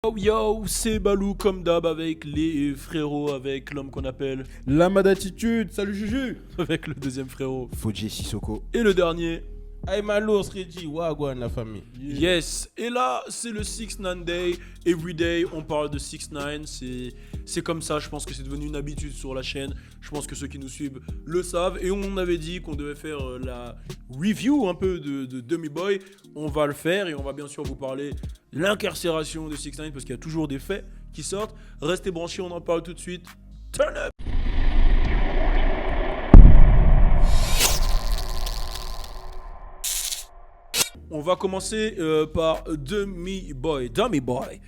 Yo yo, c'est Balou comme d'hab avec les frérots, avec l'homme qu'on appelle, Lama d'attitude, salut Juju. avec le deuxième frérot Fodji Sissoko. et le dernier. Aïe Malo, Sreji, Wagwan la famille. Yes, et là c'est le 6ix9ine Day. Every day on parle de 6ix9ine, c'est comme ça, je pense que c'est devenu une habitude sur la chaîne. Je pense que ceux qui nous suivent le savent. Et on avait dit qu'on devait faire la review un peu de Dummy Boy. On va le faire et on va bien sûr vous parler de l'incarcération de 6ix9ine parce qu'il y a toujours des faits qui sortent. Restez branchés, on en parle tout de suite. Turn up! On va commencer par Dummy Boy. Dummy Boy.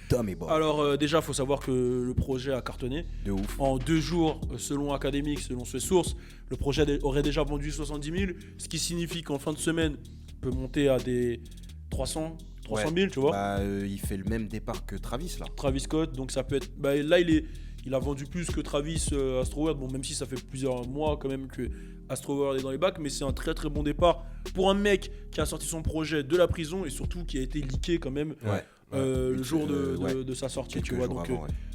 Alors déjà, il faut savoir que le projet a cartonné. De ouf. En 2 jours, selon Academic, selon ses sources, le projet aurait déjà vendu 70 000, ce qui signifie qu'en fin de semaine, il peut monter à des 300 000, tu vois. Il fait le même départ que Travis là. Travis Scott, donc ça peut être... là, il a vendu plus que Travis Astroworld, bon, même si ça fait plusieurs mois quand même que Astroworld est dans les bacs, mais c'est un très très bon départ pour un mec qui a sorti son projet de la prison et surtout qui a été leaké quand même le jour de sa sortie, tu vois.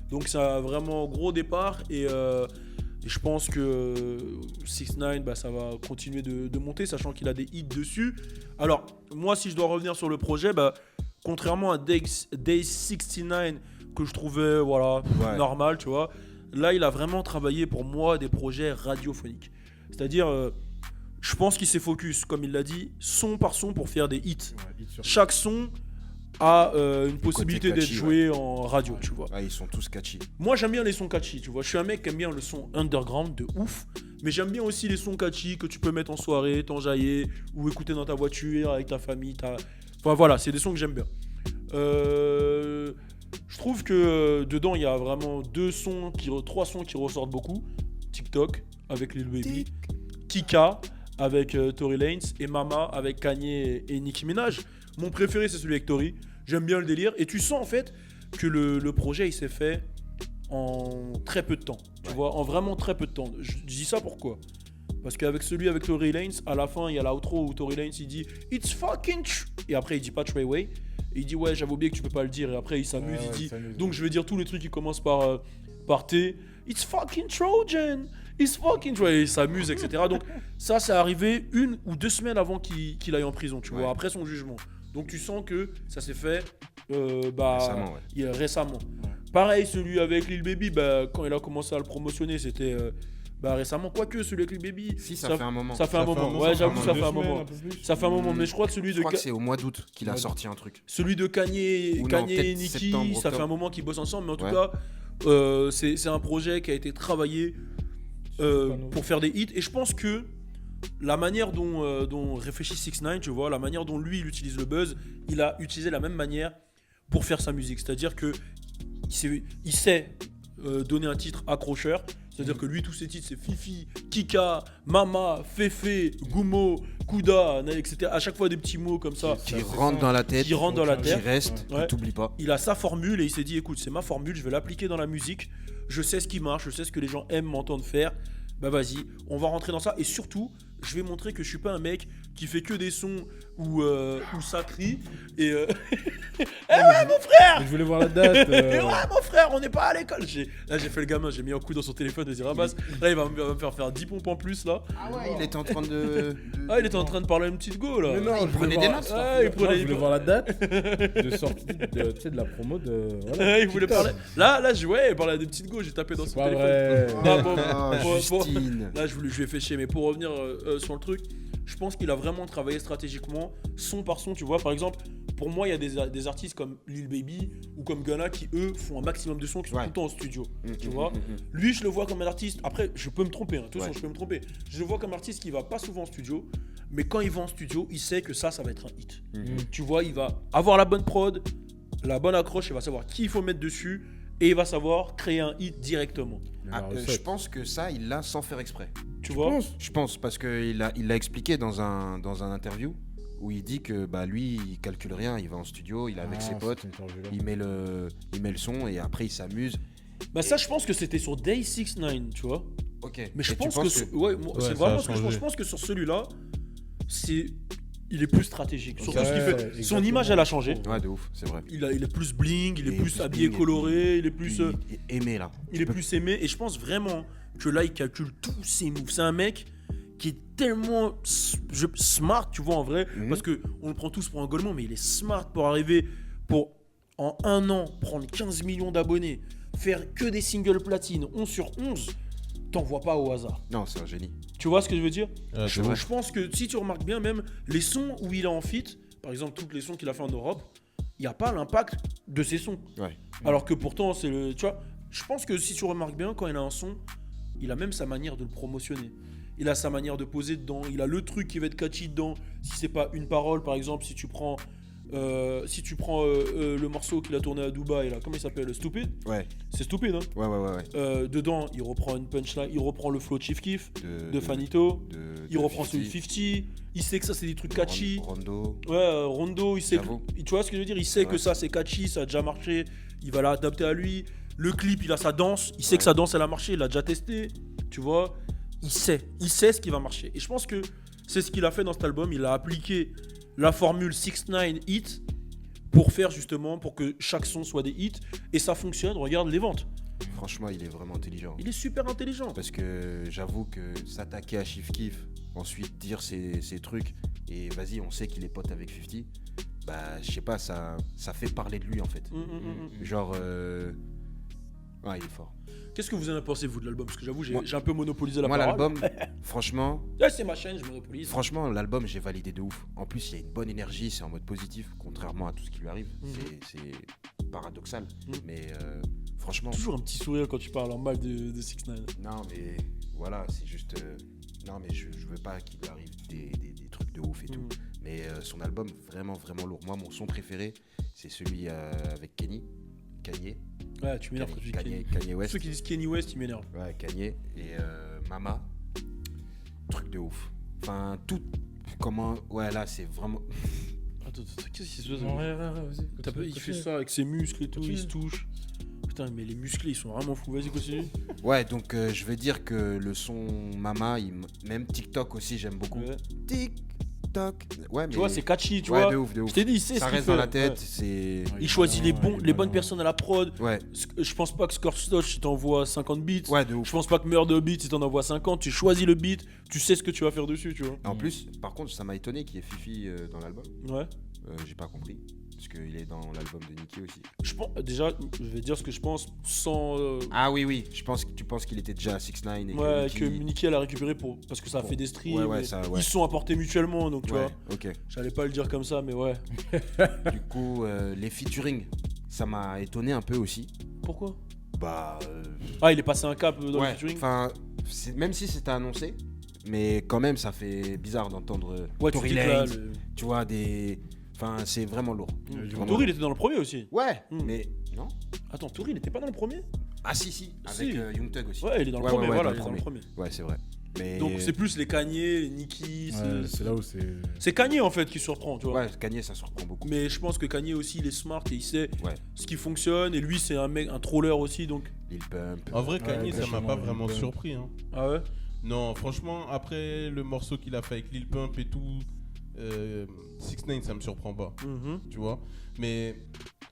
Donc c'est un vraiment gros départ et je pense que 6ix9ine, ça va continuer de monter, sachant qu'il a des hits dessus. Alors, moi, si je dois revenir sur le projet, contrairement à Day 69 que je trouvais normal, tu vois, là, il a vraiment travaillé pour moi des projets radiophoniques. C'est-à-dire, je pense qu'il s'est focus, comme il l'a dit, son par son pour faire des hits. Chaque son a une possibilité d'être joué en radio, tu vois. Ils sont tous catchy. Moi, j'aime bien les sons catchy, tu vois. Je suis un mec qui aime bien le son underground de ouf, mais j'aime bien aussi les sons catchy que tu peux mettre en soirée, t'enjailler ou écouter dans ta voiture avec ta famille. Enfin voilà, c'est des sons que j'aime bien. Je trouve que dedans, il y a vraiment 3 sons qui ressortent beaucoup. TikTok avec Lil Baby, Kika avec Tory Lanez et Mama avec Kanye et Nicki Minaj. Mon préféré, c'est celui avec Tory. J'aime bien le délire. Et tu sens en fait que le projet, il s'est fait en très peu de temps. Tu vois, en vraiment très peu de temps. Je dis ça pourquoi ? Parce qu'avec celui avec Tory Lanez, à la fin, il y a l'outro où Tory Lanez, il dit « It's fucking true !» Et après, il dit pas « Treyway ». Et il dit « Ouais, j'avais oublié que tu peux pas le dire ». Et après, il s'amuse, il dit « Donc, je vais dire tous les trucs qui commencent par T. It's fucking Trojan !» It's fucking Trojan !» Et il s'amuse, etc. Donc, ça, c'est arrivé 1 ou 2 semaines avant qu'il aille en prison, tu vois, après son jugement. Donc tu sens que ça s'est fait récemment. Ouais. Pareil, celui avec Lil Baby, quand il a commencé à le promotionner, c'était récemment. Quoique celui avec Lil Baby, si ça fait un moment. Ça fait un moment. Ouais, j'avoue, ça fait un moment. Ça fait un moment, mais je crois que je crois que c'est au mois d'août qu'il a sorti un truc. Celui de Kanye et Nicki, ça fait un moment qu'ils bossent ensemble, mais en tout cas, c'est un projet qui a été travaillé pour faire des hits. Et je pense que la manière dont réfléchit 6ix9ine, tu vois, la manière dont lui il utilise le buzz, il a utilisé la même manière pour faire sa musique. C'est-à-dire que il sait donner un titre accrocheur. C'est-à-dire que lui, tous ses titres, c'est Fifi, Kika, Mama, Fefe, Gumo, Kuda, etc. À chaque fois des petits mots comme ça. Qui rentrent dans la tête. Qui restent, que t'oublies pas. Il a sa formule et il s'est dit, écoute, c'est ma formule, je vais l'appliquer dans la musique. Je sais ce qui marche, je sais ce que les gens aiment m'entendre faire. Vas-y, on va rentrer dans ça. Et surtout, je vais montrer que je suis pas un mec qui fait que des sons où ça crie. Et ouais, mon frère! Je voulais voir la date. Ouais, mon frère, on n'est pas à l'école. Là, j'ai fait le gamin, j'ai mis un coup dans son téléphone et j'ai dit ramasse. Là, il va me faire 10 pompes en plus. Là. Ah ouais, il était en train de. Ah, il était en train de parler à une petite go là. Mais non, il prenait des notes. Je voulais voir la date de sortie de la promo de. Voilà, il voulait parler. Là, il parlait à des petites go, j'ai tapé dans son téléphone. Justine. Là, je lui ai fait chier, mais pour revenir sur le truc, je pense qu'il a vraiment travaillé stratégiquement, son par son, tu vois. Par exemple, pour moi, il y a des artistes comme Lil Baby ou comme Gunna qui, eux, font un maximum de sons qui sont tout le temps en studio, tu vois. Lui, je le vois comme un artiste, après, je peux me tromper, de toute façon, je peux me tromper. Je le vois comme un artiste qui va pas souvent en studio, mais quand il va en studio, il sait que ça va être un hit. Tu vois, il va avoir la bonne prod, la bonne accroche, il va savoir qui il faut mettre dessus, et il va savoir créer un hit directement. Je pense que ça, il l'a sans faire exprès. Tu vois ? Je pense, parce qu'il l'a expliqué dans un interview où il dit que lui, il calcule rien, il va en studio, il est avec ses potes, il met le son et après il s'amuse. Ça, je pense que c'était sur Day 69, tu vois. Ok. Mais je pense que c'est vraiment ce que je pense. Je pense que sur celui-là, c'est il est plus stratégique. Surtout Ouais, ce qu'il fait. Son exactement. image, elle a changé. Ouais, de ouf, c'est vrai. Il est plus bling, il est Et plus plus habillé bling, coloré, il est plus. Il est aimé là. Il est plus aimé. Et je pense vraiment que là, il calcule tous ses moves. C'est un mec qui est tellement smart, tu vois, en vrai. Parce que on le prend tous pour un golemon, mais il est smart pour arriver pour, en un an, prendre 15 millions d'abonnés, faire que des singles platine, 11 sur 11. T'en vois pas au hasard. Non, c'est un génie. Tu vois ce que je veux dire? Ouais, c'est vrai. Je pense que si tu remarques bien, même les sons où il est en feat, par exemple, tous les sons qu'il a fait en Europe, il n'y a pas l'impact de ses sons. Ouais. Alors que pourtant, c'est le. Tu vois, je pense que si tu remarques bien, quand il a un son, il a même sa manière de le promotionner. Il a sa manière de poser dedans. Il a le truc qui va être catchy dedans. Si c'est pas une parole, par exemple, si tu prends. Le morceau qu'il a tourné à Dubaï, là, comment il s'appelle? Stupid? Ouais. C'est Stupid, hein? Ouais. Dedans, il reprend une punchline, il reprend le flow de Chief Keef, de Fanito. de Il reprend celui de 50, 50. Il sait que ça, c'est des trucs catchy. Rondo. Ouais, Rondo, il sait que, J'avoue. tu vois ce que je veux dire? Il sait Ouais. que ça, c'est catchy, ça a déjà marché. Il va l'adapter à lui. Le clip, il a sa danse. Il sait Ouais. que sa danse, elle a marché. Il l'a déjà testé. Tu vois? Il sait ce qui va marcher. Et je pense que c'est ce qu'il a fait dans cet album. Il a appliqué la formule 6ix9ine hit pour faire justement, pour que chaque son soit des hits. Et ça fonctionne. Regarde les ventes. Franchement, il est vraiment intelligent. Il est super intelligent. Parce que j'avoue que s'attaquer à Chief Keef, ensuite dire ses trucs, et vas-y, on sait qu'il est pote avec 50, bah je sais pas, ça fait parler de lui en fait. Genre, ouais, il est fort. Qu'est-ce que vous en avez pensé, vous, de l'album? Parce que j'avoue, Moi- j'ai un peu monopolisé la Moi, parole. l'album, franchement, Là, c'est ma chaîne, je monopolise. franchement, l'album, j'ai validé de ouf. En plus, il y a une bonne énergie, c'est en mode positif, contrairement à tout ce qui lui arrive. C'est paradoxal, mais franchement. Toujours un petit sourire quand tu parles en mal de 6ix9ine. Non, mais voilà, c'est juste. Non, mais je veux pas qu'il lui arrive des trucs de ouf et tout. Mais son album, vraiment, vraiment lourd. Moi, mon son préféré, c'est celui avec Kanye. Ouais, tu m'énerves quand tu dis Kanye. Kanye West. Ceux qui disent Kanye West, ils m'énervent. Ouais, Kanye. Et Mama. Truc de ouf. Enfin, tout. Comment. Ouais, là, c'est vraiment. Attends, qu'est-ce qui se passe? Vas-y. Il fait ça avec ses muscles et tout, il se touche. Putain, mais les musclés, ils sont vraiment fous. Vas-y, continue. Ouais, donc je vais dire que le son Mama, même TikTok aussi, j'aime beaucoup. Ouais. TikTok. Ouais, mais. Tu vois, c'est catchy, tu ouais, vois. de ouf, de ouf. Je t'ai dit, il sait Ça ce qu'il reste fait. dans la tête, Ouais. c'est. Il choisit les bonnes malin. personnes à la prod. Ouais, Je pense pas que Scorch il t'envoie 50 beats. ouais, de ouf. Je pense pas que Murder Beats, il t'en envoie 50. Tu choisis le beat, tu sais ce que tu vas faire dessus, tu vois. En plus, par contre, ça m'a étonné qu'il y ait Fifi dans l'album. Ouais. J'ai pas compris. Parce qu'il est dans l'album de Nicki aussi. Je pense, déjà, je vais dire ce que je pense sans. Ah oui. Tu penses qu'il était déjà à 6ix9ine et Ouais, que que Nicki... Nicki elle a récupéré parce que ça a fait des streams. Ouais, et ça, ouais. Ils se sont apportés mutuellement, donc tu Ouais, vois. ok. J'allais pas le dire comme ça, mais ouais. Du coup, les featuring, ça m'a étonné un peu aussi. Pourquoi? Bah. Ah, il est passé un cap dans le Ouais, featuring. enfin, même si c'était annoncé, mais quand même, ça fait bizarre d'entendre Ouais, tu Tory dis que là, Lanez, tu vois, des. Enfin, c'est vraiment lourd. Vraiment. Tory, il était dans le premier aussi. Ouais, Mm. mais non. Attends, Tory, il était pas dans le premier? Ah si, avec Si. Young Thug aussi. Ouais, il est dans le premier, voilà, dans il est dans le premier. Ouais, c'est vrai. Mais... Donc c'est plus les Kanye, les Nicki. C'est là où c'est. C'est Kanye en fait qui surprend, tu vois. Ouais, Kanye, ça surprend beaucoup. Mais je pense que Kanye aussi, il est smart et il sait Ouais. ce qui fonctionne. Et lui, c'est un mec, un troller aussi, donc. Lil Pump. En vrai, Kanye, ça m'a exactement, pas vraiment Lil Pump. surpris. Hein. Ah ouais? Non, franchement, après le morceau qu'il a fait avec Lil Pump et tout, 6ix9ine, ça me surprend pas. Tu vois. Mais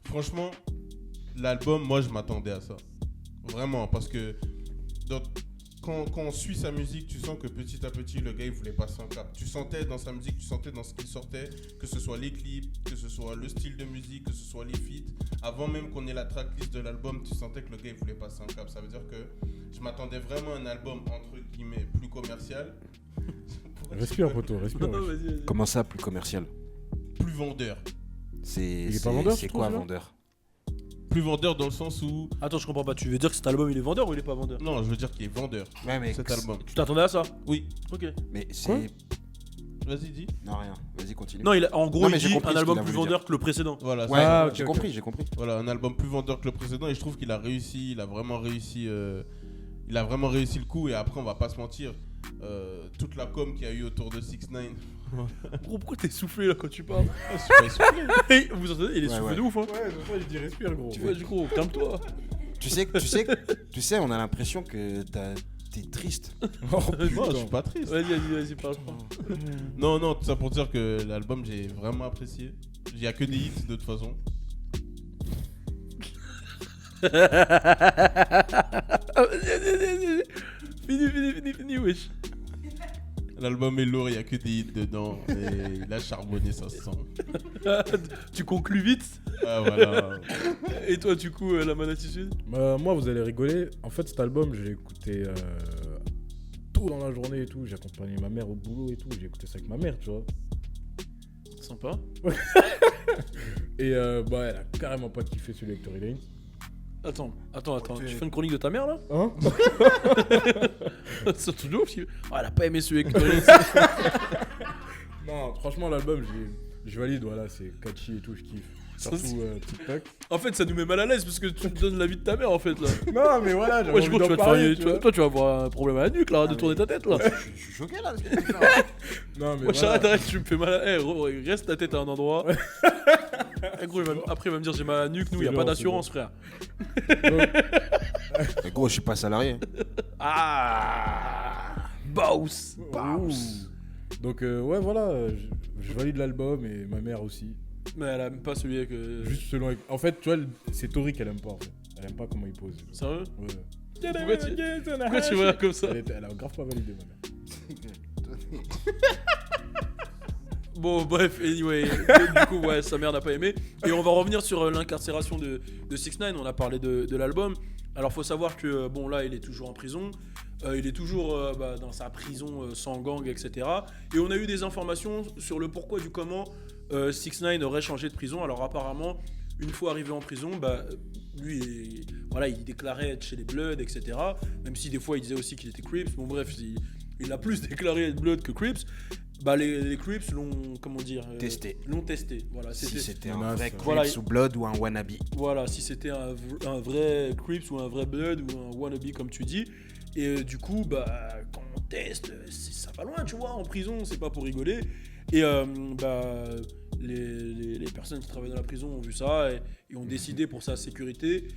franchement, l'album, moi, je m'attendais à ça. Vraiment, parce que quand on suit sa musique, tu sens que petit à petit, le gars, il voulait passer un cap. Tu sentais dans sa musique, tu sentais dans ce qu'il sortait, que ce soit les clips, que ce soit le style de musique, que ce soit les feats. Avant même qu'on ait la tracklist de l'album, tu sentais que le gars, il voulait passer un cap. Ça veut dire que je m'attendais vraiment à un album, entre guillemets, plus commercial. Respire, poteau, respire. Non, vas-y. Comment ça, plus commercial? Plus vendeur. Il est pas vendeur, C'est tu quoi trouves, là vendeur? Plus vendeur dans le sens où... Attends, je comprends pas. Tu veux dire que cet album, il est vendeur ou il est pas vendeur? Non, je veux dire qu'il est vendeur, Ouais, mais cet album. Tu t'attendais à ça? Oui, Ok. Mais c'est. Quoi vas-y, dis. Non, rien. Vas-y, continue. Non, en gros, Non, mais il j'ai dit compris un ce album qu'il a plus voulu vendeur que le précédent. Voilà, Ouais, c'est- Ah, ok, j'ai ok. compris, j'ai compris. voilà, un album plus vendeur que le précédent et je trouve qu'il a réussi, il a vraiment réussi le coup et après on va pas se mentir, toute la com qu'il y a eu autour de 6ix9ine. Gros, pourquoi t'es soufflé là quand tu parles? Je suis pas essoufflé. Vous entendez? Il est Ouais, soufflé ouais. de ouf, hein? Ouais, je dis respire, gros. Ouais, du coup, calme-toi. Tu sais, on a l'impression que T'es triste. Oh, Moi, je suis pas triste. Vas-y, parle. Non, tout ça pour dire que l'album, j'ai vraiment apprécié. Il y a que des hits de toute façon. Fini, wesh. L'album est lourd, il y a que des hits dedans. Et il a charbonné, ça se sent. Tu conclus vite. Ah, voilà. Et toi, du coup, la manatitude? Moi, vous allez rigoler. En fait, cet album, j'ai écouté tôt dans la journée et tout. J'ai accompagné ma mère au boulot et tout. J'ai écouté ça avec ma mère, tu vois. Sympa. Et elle a carrément pas kiffé celui avec Tory Lanez. Attends. Tu fais une chronique de ta mère là? Hein? C'est tout ouf. Elle a pas aimé celui avec Non, franchement, l'album, je valide. Voilà, c'est catchy et tout, je kiffe. Surtout TikTok. En fait, ça nous met mal à l'aise parce que tu me donnes l'avis de ta mère en fait là. Non, mais voilà, Ouais, je envie crois que tu vas d'en te parler, faire. Toi, tu vas avoir un problème à la nuque là, arrête de tourner ta tête là. Je suis choqué là. Ce que tu fais là. Non, mais Ouais, voilà. arrête, tu me fais mal à. Reste ta tête à un endroit. Gros, après, il va me dire j'ai mal à la nuque. Nous, C'est y a bon, pas c'est d'assurance, frère. Mais gros, je suis pas salarié. Ah, boss. Ouh. Donc, ouais, voilà, je valide l'album et ma mère aussi. Mais elle aime pas celui avec. Juste selon. En fait, tu vois, c'est Tori qu'elle aime pas en fait. Elle aime pas comment il pose. Sérieux? Ouais. Pourquoi tu vois comme ça? Elle a grave pas validé, ma mère. Bon, bref, anyway. Du coup, ouais, sa mère n'a pas aimé. Et on va revenir sur l'incarcération de 6ix9ine. On a parlé de l'album. Alors, faut savoir que, bon, là, il est toujours en prison. Il est toujours dans sa prison sans gang, etc. Et on a eu des informations sur le pourquoi du comment 6ix9ine aurait changé de prison. Alors, apparemment, une fois arrivé en prison, lui, il déclarait être chez les Bloods, etc. Même si des fois, il disait aussi qu'il était Crips. Bon, bref, il a plus déclaré être Blood que Crips. Les Crips l'ont, Testé. L'ont testé. Voilà, Si c'était un Menace. vrai Crips Voilà. ou Blood ou un wannabe. Voilà, si c'était un vrai Crips ou un vrai Blood ou un wannabe comme tu dis. Et du coup, quand on teste, ça va loin, tu vois, en prison, c'est pas pour rigoler. Et les personnes qui travaillent dans la prison ont vu ça et ont décidé pour sa sécurité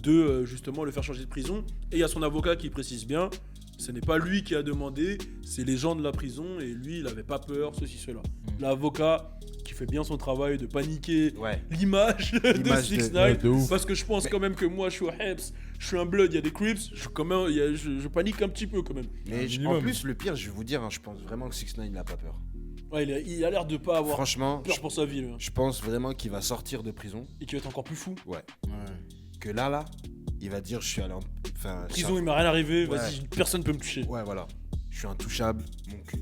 de justement le faire changer de prison. Et il y a son avocat qui précise bien, ce n'est pas lui qui a demandé, c'est les gens de la prison et lui, il avait pas peur, ceci, cela. L'avocat qui fait bien son travail de paniquer Ouais. l'image de L'image de- 6ix9ine, ouais, de ouf. parce que je pense quand même que moi je suis au Heps, je suis un Blood, il y a des Crips, je panique un petit peu quand même. Mais Un minimum. en plus, le pire, je vais vous dire, je pense vraiment que 6ix9ine n'a pas peur. Ouais, il a l'air de pas avoir Franchement, peur pour sa vie, lui, hein. je pense vraiment qu'il va sortir de prison. Et qu'il va être encore plus fou. Ouais. Ouais. Que là, il va dire je suis allé en. Enfin, Prison, il m'a rien arrivé, Ouais. vas-y, personne peut me toucher. Ouais, voilà. Je suis intouchable. Mon cul.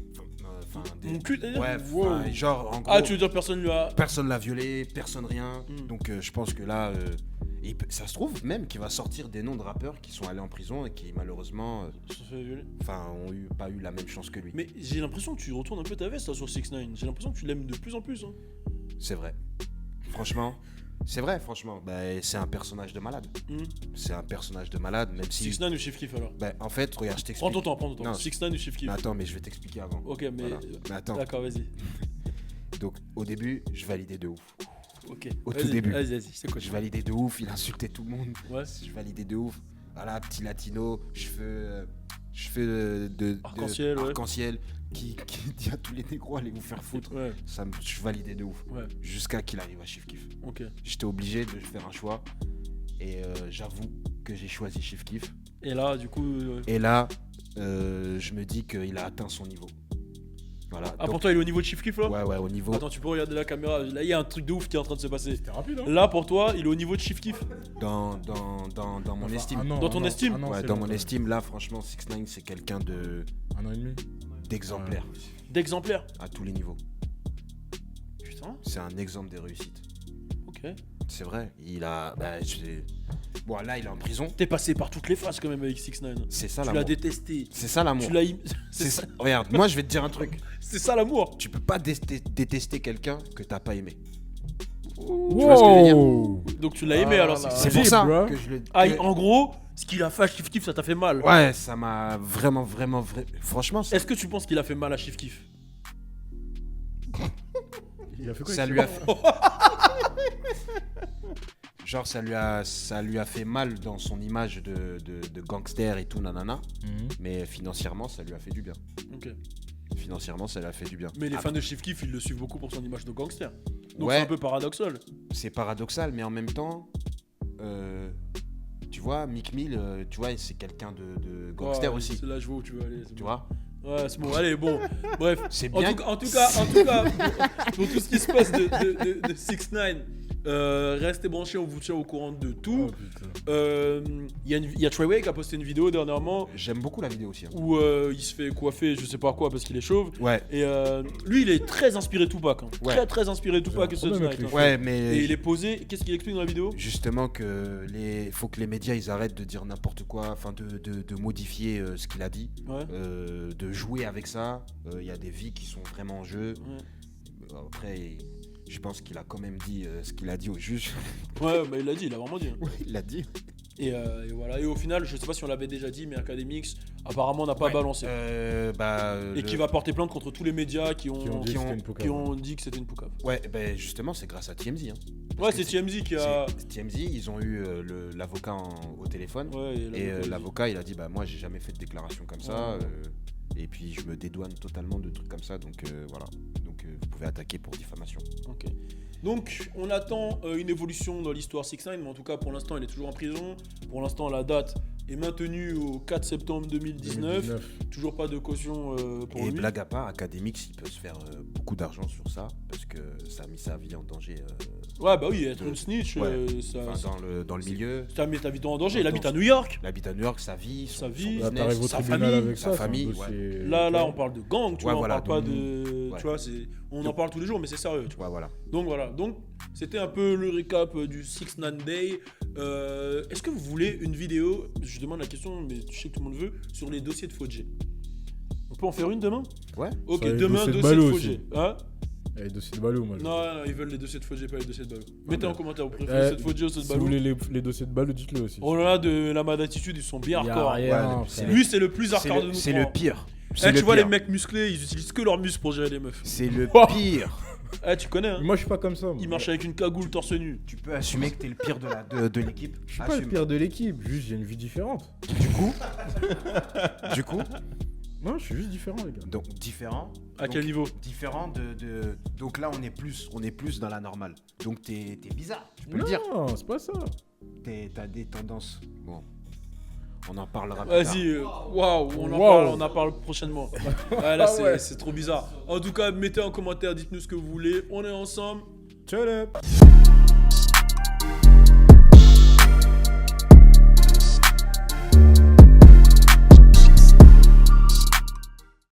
Mon cul, d'ailleurs. Ouais, Wow. enfin, genre, en gros. Ah, tu veux dire personne lui a. Personne l'a violé, personne rien. Mm. Donc je pense que là, ça se trouve même qu'il va sortir des noms de rappeurs qui sont allés en prison et qui malheureusement, Se fait violer. ont pas eu la même chance que lui. Mais j'ai l'impression que tu retournes un peu ta veste là sur 6ix9ine. J'ai l'impression que tu l'aimes de plus en plus. Hein. C'est vrai. Franchement, c'est vrai, franchement. C'est un personnage de malade. C'est un personnage de malade, même si. 6ix9ine ou Chief Keef alors. En fait, regarde, je t'explique. Prends ton temps, prends ton temps. Non, 6ix9ine ou Chief Keef. Mais attends, mais je vais t'expliquer avant. Ok, mais. Voilà. Mais attends. D'accord, vas-y. Donc au début, je validais de ouf. Ok. Au Vas-y, tout début. Vas-y, c'est quoi Je validais de ouf, il insultait tout le monde. Ouais. Je validais de ouf. Voilà, petit latino, cheveux Arc-en-ciel, ouais. arc-en-ciel, qui dit à tous les négros allez vous faire foutre. Ouais, Je validais de ouf. ouais, Jusqu'à qu'il arrive à Chief Keef. ok. J'étais obligé de faire un choix. Et j'avoue que j'ai choisi Chief Keef. Et là, du coup. Et là, je me dis qu'il a atteint son niveau. Voilà. Ah, Donc, pour toi, il est au niveau de Chief Keef là? ouais, au niveau. Attends, tu peux regarder la caméra. Là, il y a un truc de ouf qui est en train de se passer. C'était rapide, hein? Là, pour toi, il est au niveau de Chief Keef. Dans mon Enfin, estime. un an, Dans ton un an, estime un an, Ouais, c'est dans long, mon quand estime, là, franchement, 6ix9ine, c'est quelqu'un même. Un an et demi. d'exemplaire D'exemplaire. à tous les niveaux. Putain, C'est un exemple de réussite. ok. C'est vrai. Il a. Bon, là, il est en prison. T'es passé par toutes les phases quand même avec 6ix9ine. C'est ça Tu l'as l'amour. détesté. C'est ça l'amour. Tu l'as. C'est ça. Regarde, moi, je vais te dire un truc. C'est ça l'amour. Tu peux pas détester quelqu'un que t'as pas aimé. Wow. ce que je veux dire Donc tu l'as aimé Ah alors. là là. C'est Vas-y, pour ça bro. que je le. Ah, que- en gros, ce qu'il a fait à Chief Keef, ça t'a fait mal. Ouais, ça m'a vraiment. Franchement, Est-ce que tu penses qu'il a fait mal à Chief Keef? Il a fait quoi ça avec lui a ses fait. Genre, ça lui a fait mal dans son image de gangster et tout, nanana. Mais financièrement, ça lui a fait du bien. Ok. Financièrement, ça lui a fait du bien. Mais les fans de Chief Keef, ils le suivent beaucoup pour son image de gangster. Donc Ouais. c'est un peu paradoxal. C'est paradoxal, mais en même temps, tu vois, Meek Mill, tu vois, c'est quelqu'un de gangster Ouais, aussi. C'est là je vois où tu veux aller. Tu vois. Ouais, c'est bon, allez, bon. Bref. C'est En bien. tout cas, pour tout ce qui se passe de 6ix9ine, restez branchés, on vous tient au courant de tout. Oh, putain. Il y a Treyway qui a posté une vidéo dernièrement J'aime beaucoup la vidéo aussi. Hein. où il se fait coiffer, je sais pas quoi, parce qu'il est chauve. Ouais. Et lui, il est très inspiré Tupac. Hein. Ouais. Très inspiré Tupac et J'ai un problème avec 6ix9ine. les Ouais, mais Et il est posé. Qu'est-ce qu'il explique dans la vidéo? justement que faut que les médias ils arrêtent de dire n'importe quoi, enfin de modifier ce qu'il a dit, Ouais. de jouer avec ça. Il y a des vies qui sont vraiment en jeu. Ouais. Après, je pense qu'il a quand même dit ce qu'il a dit au juge. Ouais, bah il l'a dit, il a vraiment dit. Hein. Il l'a dit. Et voilà. Et au final, je sais pas si on l'avait déjà dit, mais Academics apparemment n'a pas Ouais. balancé. Et qui va porter plainte contre tous les médias qui ont Qui ont dit que c'était une poucave. qui ont dit que c'était une poucave. Ouais, ben justement, c'est grâce à TMZ. Hein. Ouais, que c'est TMZ qui a. TMZ, ils ont eu l'avocat au téléphone. Ouais, Et l'avocat, il a dit, bah moi, j'ai jamais fait de déclaration comme ça. Ouais. Et puis, je me dédouane totalement de trucs comme ça. Donc, voilà. Donc, vous pouvez attaquer pour diffamation. Ok. Donc, on attend une évolution dans l'histoire 6ix9ine, mais en tout cas, pour l'instant, il est toujours en prison. Pour l'instant, la date est maintenue au 4 septembre 2019. Toujours pas de caution pour Et lui. blague à part, Academics, il peut se faire beaucoup d'argent sur ça. Parce que ça a mis sa vie en danger. Ouais, bah oui, être une snitch, Ouais. ça, Enfin, dans le milieu. ça met ta vie en danger. Il habite à New York. Il habite à New York, sa vie, Sa son vie. Là, business, t'arrives au sa tribunal famille, avec sa ça. c'est un famille, dossier- Là, on parle de gang, tu Ouais, vois, voilà, on parle pas donc- de. ouais. Tu vois, on en parle tous les jours, mais c'est sérieux, tu vois. Ouais, voilà. Donc voilà, donc c'était un peu le récap du 6ix9ine Day. Est-ce que vous voulez une vidéo, je demande la question, mais je sais que tout le monde veut, sur les dossiers de Fodjé? On peut en faire une demain? Ouais. Ok, Sur les demain, dossiers de dossier de Balou Fodjé. aussi. Hein? Et les dossiers de Balou, moi. je Non, veux. non, ils veulent les dossiers de Fodjé, pas les dossiers de Balou. Mettez en bah. commentaire, vous préférez les dossiers de Fodjé ou ceux de Si vous Balou? voulez les dossiers de Balou, dites-le aussi. Oh là là, de la mad attitude, ils sont bien Y a hardcore. rien, Ouais, frère. Lui, c'est le plus hardcore de nous. C'est trois. le pire. Eh, C'est tu le vois, les pire. mecs musclés, ils utilisent que leurs muscles pour gérer les meufs. C'est le Oh. pire. Eh, tu connais, hein? Moi, je suis pas comme ça. moi. Il marche avec une cagoule torse nu. Tu peux assumer que t'es le pire de l'équipe. Je suis pas le pire de l'équipe, juste j'ai une vie différente. Du coup, Non, je suis juste différent, les gars. donc différent. À quel niveau? Différent de. Donc là, on est plus dans la normale. Donc t'es bizarre, tu peux le dire. Non, c'est pas ça. T'as des tendances. Bon, on en parlera plus tard. Vas-y, waouh, on en parle prochainement. Ouais, là, Ah ouais. c'est trop bizarre. En tout cas, mettez en commentaire, dites-nous ce que vous voulez. On est ensemble. Ciao, les